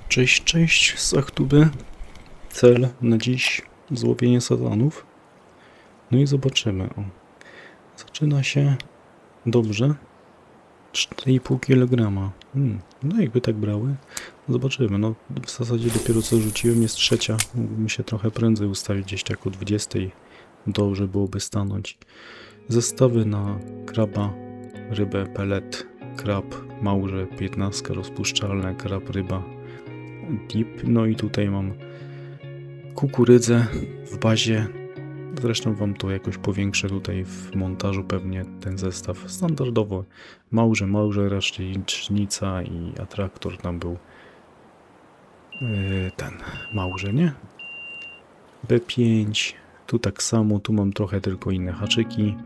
Cześć, cześć z Achtuby. Cel na dziś złowienie sazanów. No i zobaczymy. O. Zaczyna się dobrze. 4,5 kg. No jakby tak brały. Zobaczymy. No w zasadzie dopiero co rzuciłem, jest trzecia. Mógłbym się trochę prędzej ustawić, gdzieś tak o 20. Dobrze byłoby stanąć. Zestawy na kraba, rybę, pelet, krab, małże, 15 rozpuszczalne, krab, ryba, dip. No i tutaj mam kukurydzę w bazie. Zresztą wam to jakoś powiększę tutaj w montażu pewnie ten zestaw. Standardowo małże, raszczyźnica i atraktor tam był ten małże, nie? B5, tu tak samo, tu mam trochę tylko inne haczyki.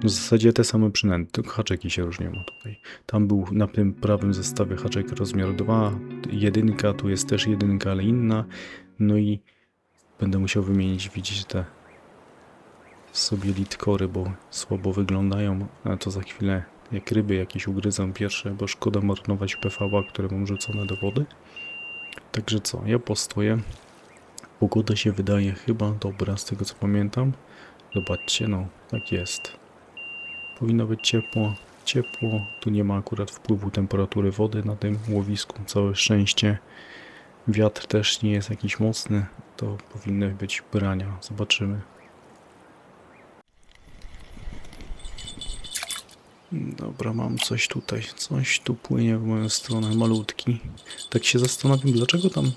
W zasadzie te same przynęty, tylko haczyki się różnią tutaj. Tam był na tym prawym zestawie haczyk rozmiar 2, jedynka, tu jest też jedynka, ale inna. No i będę musiał wymienić, widzicie, te sobie litkory, bo słabo wyglądają, a to za chwilę jak ryby jakieś ugryzą pierwsze, bo szkoda marnować PV-a, które mam rzucone do wody. Także co, ja postoję. Pogoda się wydaje chyba dobra, z tego co pamiętam. Zobaczcie, no, tak jest. Powinno być ciepło. Tu nie ma akurat wpływu temperatury wody na tym łowisku, całe szczęście. Wiatr też nie jest jakiś mocny, to powinny być brania. Zobaczymy. Dobra, mam coś tutaj. Coś tu płynie w moją stronę, malutki. Tak się zastanawiam, dlaczego tam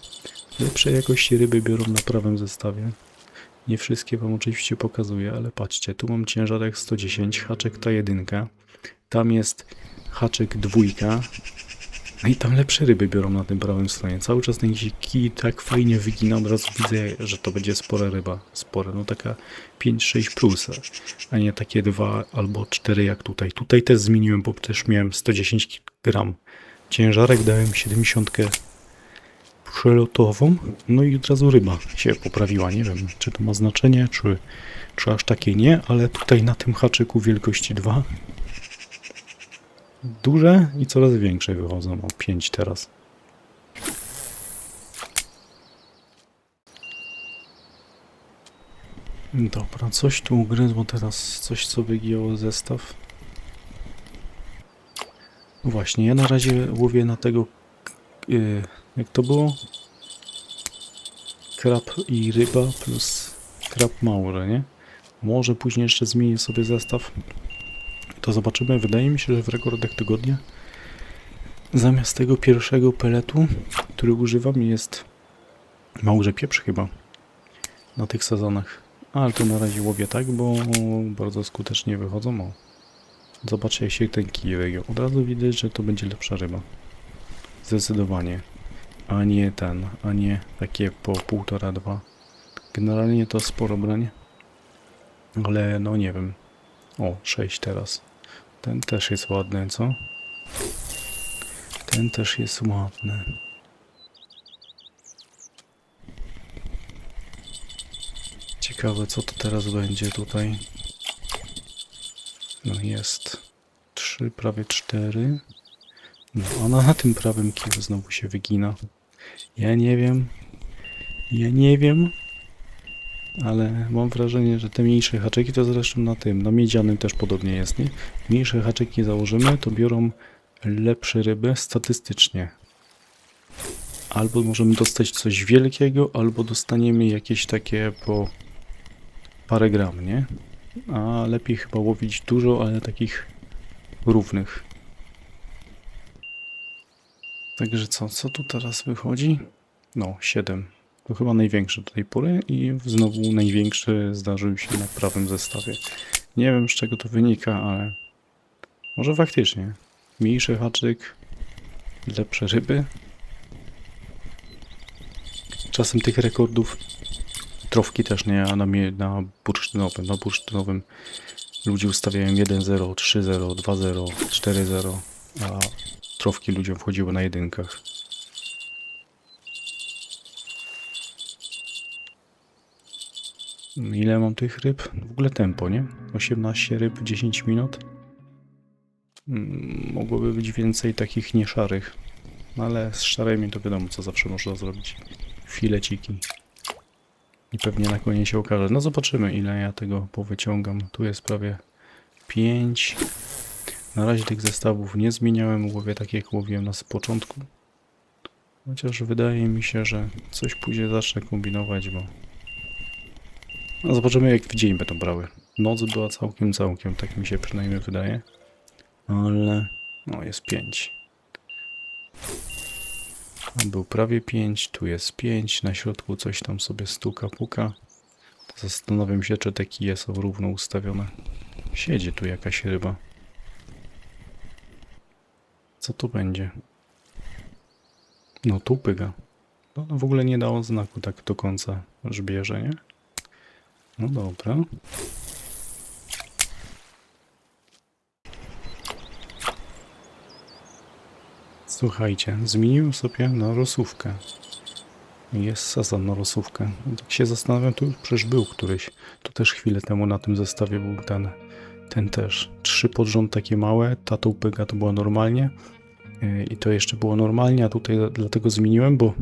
lepszej jakości ryby biorą na prawym zestawie. Nie wszystkie wam oczywiście pokazuję, ale patrzcie, tu mam ciężarek 110, haczyk ta jedynka. Tam jest haczyk dwójka. No i tam lepsze ryby biorą na tym prawym stronie. Cały czas ten kij tak fajnie wygina, od razu widzę, że to będzie spora ryba. Spora, no taka 5-6 plus, a nie takie 2 albo 4 jak tutaj. Tutaj też zmieniłem, bo też miałem 110 gram. Ciężarek dałem 70 przelotową, no i od razu ryba się poprawiła. Nie wiem, czy to ma znaczenie, czy aż takie nie, ale tutaj na tym haczyku wielkości 2 duże i coraz większe wychodzą. O 5 teraz. Dobra, coś tu ugryzło teraz, coś co wygięło zestaw. No właśnie, ja na razie łowię na tego, jak to było? Krab i ryba plus krab małże, nie? Może później jeszcze zmienię sobie zestaw. To zobaczymy. Wydaje mi się, że w rekordach tygodnia zamiast tego pierwszego peletu, który używam, jest małże pieprz chyba na tych sezonach. Ale to na razie łowię tak, bo bardzo skutecznie wychodzą. O. Zobaczcie, jak się ten kij wygiął. Od razu widać, że to będzie lepsza ryba. Zdecydowanie. A nie takie po 1,5-2. Generalnie to sporo brań. Ale no nie wiem. O, 6 teraz. Ten też jest ładny, co? Ten też jest ładny. Ciekawe, co to teraz będzie tutaj. No jest 3, prawie 4. No, a na tym prawym kiju znowu się wygina. Ja nie wiem. Ale mam wrażenie, że te mniejsze haczyki, to zresztą na miedzianym też podobnie jest, nie? Mniejsze haczyki założymy, to biorą lepsze ryby statystycznie. Albo możemy dostać coś wielkiego, albo dostaniemy jakieś takie po parę gram, nie? A lepiej chyba łowić dużo, ale takich równych. Także co tu teraz wychodzi? No, 7. To chyba największy do tej pory i znowu największy zdarzył się na prawym zestawie. Nie wiem, z czego to wynika, ale może faktycznie. Mniejszy haczyk, lepsze ryby. Czasem tych rekordów trofki też nie, a na bursztynowym. Na bursztynowym ludzie ustawiają 1-0, 3-0, 2-0, 4-0, a trofki ludziom wchodziły na jedynkach. Ile mam tych ryb? W ogóle tempo, nie? 18 ryb w 10 minut. Mogłoby być więcej takich nieszarych. No ale z szarymi to wiadomo, co zawsze można zrobić. Fileciki. I pewnie na koniec się okaże. No zobaczymy, ile ja tego powyciągam. Tu jest prawie 5. Na razie tych zestawów nie zmieniałem. Łowię tak, jak łowiłem na początku. Chociaż wydaje mi się, że coś później zacznę kombinować, bo... No zobaczymy, jak w dzień będą brały. Noc była całkiem, tak mi się przynajmniej wydaje. Ale... no jest 5. Był prawie 5, tu jest 5, na środku coś tam sobie stuka, puka. Zastanawiam się, czy te kije są równo ustawione. Siedzi tu jakaś ryba. Co tu będzie? No tu pyga. No w ogóle nie dało znaku tak do końca, że bierze, nie? No dobra. Słuchajcie, zmieniłem sobie na rosówkę. Jest sezon na rosówkę. Tak się zastanawiam, tu już przecież był któryś. Tu też chwilę temu na tym zestawie był ten też. 3 pod rząd takie małe, ta pyga to była normalnie. I to jeszcze było normalnie, a tutaj dlatego zmieniłem, bo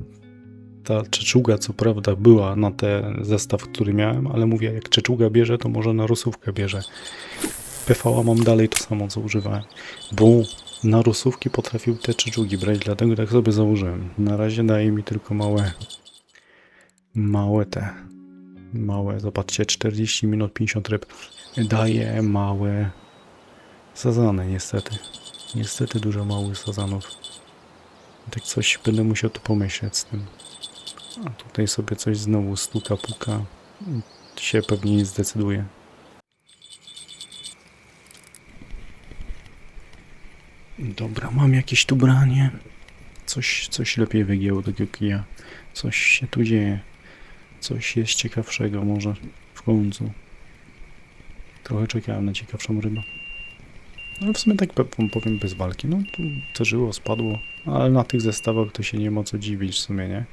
ta czeczuga co prawda była na ten zestaw, który miałem, ale mówię, jak czeczuga bierze, to może na rosówkę bierze. PV mam dalej to samo, co używałem, bo na rosówki potrafił te czeczugi brać, dlatego tak sobie założyłem. Na razie daje mi tylko małe, zobaczcie, 40 minut, 50 ryb. Daje małe sazany, niestety. Niestety dużo małych sazanów. Tak coś będę musiał tu pomyśleć z tym. A tutaj sobie coś znowu stuka, puka. Się pewnie nie zdecyduje. Dobra, mam jakieś tu branie. Coś lepiej wygięło tego kija. Coś się tu dzieje. Coś jest ciekawszego może w końcu. Trochę czekałem na ciekawszą rybę. No w sumie tak powiem bez walki. No tu cerzyło, spadło. Ale na tych zestawach to się nie ma co dziwić w sumie, nie?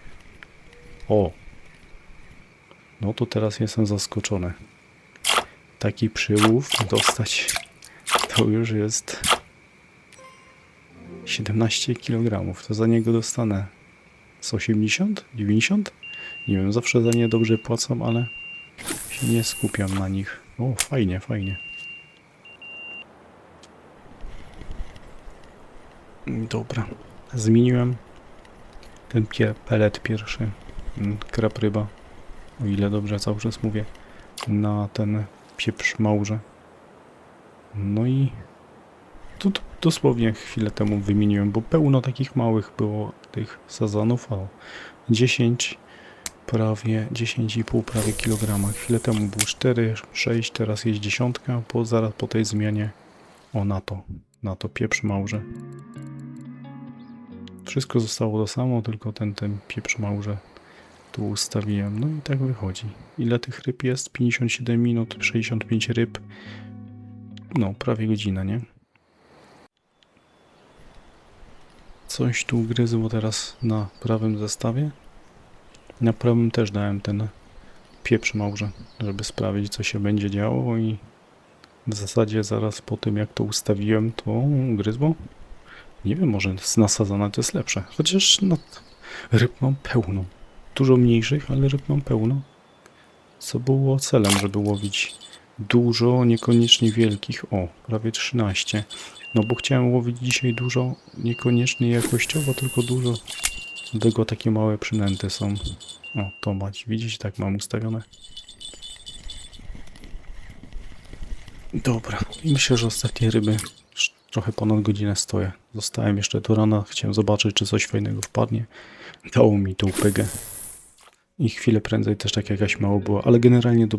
O! No to teraz jestem zaskoczony. Taki przyłów dostać to już jest 17 kg. To za niego dostanę z 80? 90? Nie wiem, zawsze za nie dobrze płacą, ale się nie skupiam na nich. O, fajnie, fajnie. Dobra, zmieniłem ten pelet pierwszy, krab ryba, o ile dobrze cały czas mówię, na ten pieprz małże. No i tu dosłownie chwilę temu wymieniłem, bo pełno takich małych było tych sazonów, o 10, prawie 10,5 prawie kilograma. Chwilę temu był 4, 6, teraz jest 10, zaraz po tej zmianie o na to pieprz małże. Wszystko zostało to samo, tylko ten pieprz małże tu ustawiłem. No i tak wychodzi. Ile tych ryb jest? 57 minut, 65 ryb. No, prawie godzina, nie? Coś tu gryzło teraz na prawym zestawie. Na prawym też dałem ten pieprz małże, żeby sprawdzić, co się będzie działo i w zasadzie zaraz po tym, jak to ustawiłem, to gryzło. Nie wiem, może nasadzona to jest lepsze. Chociaż no, ryb mam pełno. Dużo mniejszych, ale ryb mam pełno. Co było celem, żeby łowić dużo, niekoniecznie wielkich. O, prawie 13. No bo chciałem łowić dzisiaj dużo, niekoniecznie jakościowo, tylko dużo. Dlatego takie małe przynęty są. O, to mać. Widzicie, tak mam ustawione. Dobra. I myślę, że ostatnie ryby trochę ponad godzinę stoję. Zostałem jeszcze do rana. Chciałem zobaczyć, czy coś fajnego wpadnie. Dało mi tą pygę. I chwilę prędzej też tak jakaś mało było, ale generalnie to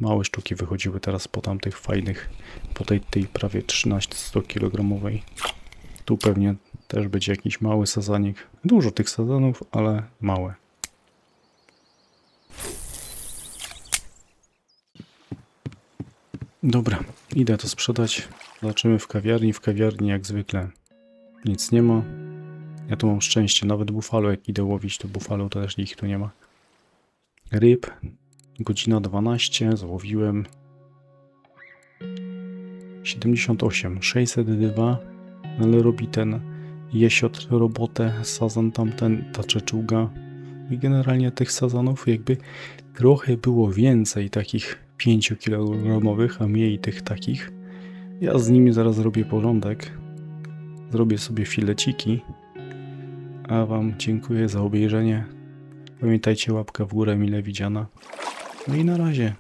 małe sztuki wychodziły teraz po tamtych fajnych, po tej prawie 13-100 kg. Tu pewnie też będzie jakiś mały sazanik. Dużo tych sazanów, ale małe. Dobra, idę to sprzedać. Zobaczymy w kawiarni. W kawiarni jak zwykle nic nie ma. Ja tu mam szczęście, nawet bufalo jak idę łowić, to bufalo to też ich tu nie ma. Ryb, godzina 12, złowiłem 78, 602, ale robi ten jesiotr robotę, sazan tamten, ta czeczuga. I generalnie tych sazanów jakby trochę było więcej takich 5-kilogramowych, a mniej tych takich. Ja z nimi zaraz zrobię porządek. Zrobię sobie fileciki. A wam dziękuję za obejrzenie. Pamiętajcie, łapka w górę mile widziana. No i na razie.